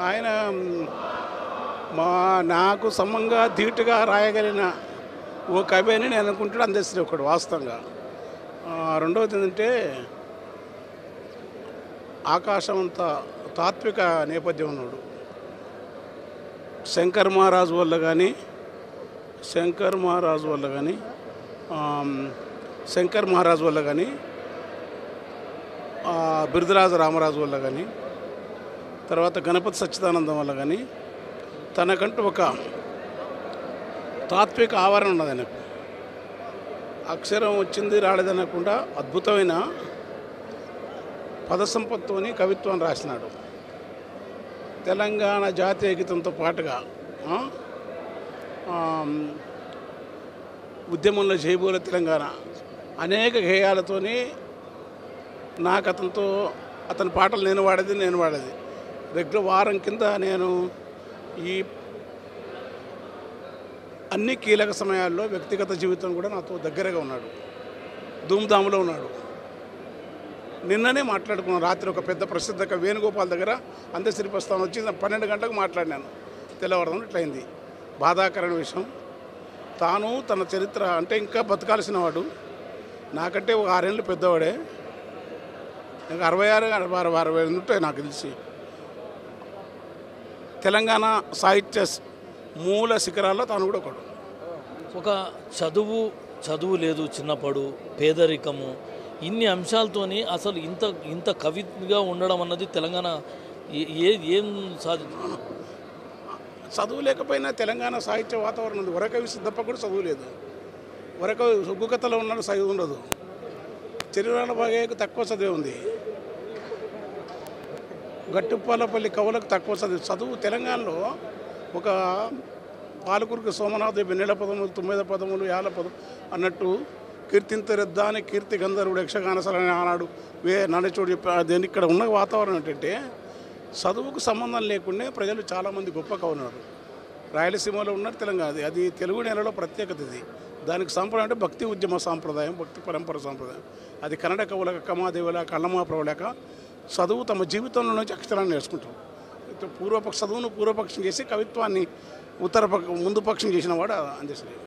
ఆయన మా నాకు సమంగా ధీటుగా రాయగలిగిన ఓ కవి అని నేను అనుకుంటాడు అందశ్రీ ఒకడు వాస్తవంగా. రెండవది ఏంటంటే ఆకాశం అంత తాత్విక నేపథ్యం ఉన్నాడు. శంకర్ మహారాజు వల్ల కానీ శంకర్ మహారాజు వల్ల కానీ బిరుదరాజు రామరాజు వల్ల కానీ తర్వాత గణపతి సచ్చిదానందం వల్ల కానీ తనకంటూ ఒక తాత్విక ఆవరణ ఉన్నది. ఆయనకు అక్షరం వచ్చింది రాలేదనకుండా అద్భుతమైన పద సంపత్తుని కవిత్వాన్ని రాసినాడు. తెలంగాణ జాతీయ గీతంతో పాటుగా ఉద్యమంలో జైబోల తెలంగాణ అనేక గేయాలతోని నాకు అతని పాటలు నేను వాడేది రెగ్యులర్ వారం కింద నేను ఈ అన్ని కీలక సమయాల్లో వ్యక్తిగత జీవితం కూడా నాతో దగ్గరగా ఉన్నాడు, ధూమ్ధాములో ఉన్నాడు. నిన్ననే మాట్లాడుకున్నాను రాత్రి ఒక పెద్ద ప్రసిద్ధ వేణుగోపాల్ దగ్గర అందశ్రీ ప్రస్తావన వచ్చి 12 గంటలకు మాట్లాడినాను. తెల్లవారుదాం ఇట్లయింది. బాధాకరమైన విషయం. తాను తన చరిత్ర అంటే ఇంకా బతకాల్సిన వాడు, నాకంటే ఒక 6 ఏళ్ళు పెద్దవాడే. నాకు 66 ఉంటాయి నాకు తెలిసి. తెలంగాణ సాహిత్య మూల శిఖరాల్లో తాను కూడా ఒకడు. ఒక చదువు లేదు, చిన్నపడు, పేదరికము, ఇన్ని అంశాలతోని అసలు ఇంత కవిగా ఉండడం అన్నది తెలంగాణ ఏం సాధించింది? చదువు లేకపోయినా తెలంగాణ సాహిత్య వాతావరణం ఉంది. వరకవి సిద్ధప్ప కూడా చదువు లేదు. వరకవి సుగ్గు కథలో ఉన్నాడు, చదువు ఉండదు. చెరువురాల బాగయ్యకు తక్కువ చదువు ఉంది. గట్టుపాలపల్లి కవులకు తక్కువ చదువు. తెలంగాణలో ఒక పాలకురికి సోమనాథ్ వెన్నెల పదములు, 9 పదములు, 50 పదం అన్నట్టు కీర్తింతరెద్దా అని కీర్తి గంధర్వుడు యక్షగానసలని ఆనాడు నడచోడు చెప్పి ఇక్కడ ఉన్న వాతావరణం ఏంటంటే చదువుకు సంబంధం లేకుండా ప్రజలు చాలామంది గొప్ప కవున్నారు. రాయలసీమలో ఉన్నారు, తెలంగాణ అది తెలుగు నేలలో ప్రత్యేకత. ఇది దానికి సాంప్రదాయం అంటే భక్తి ఉద్యమ సాంప్రదాయం, భక్తి పరంపర సాంప్రదాయం. అది కన్నడ కవులకు కమ్మాదేవుల కళ్ళమాప్రవులేక చదువు తమ జీవితంలో నుంచి అక్షరాన్ని నేర్చుకుంటారు. చదువును పూర్వపక్షం చేసి కవిత్వాన్ని ముందు పక్షం చేసిన వాడు అందశ్రీ.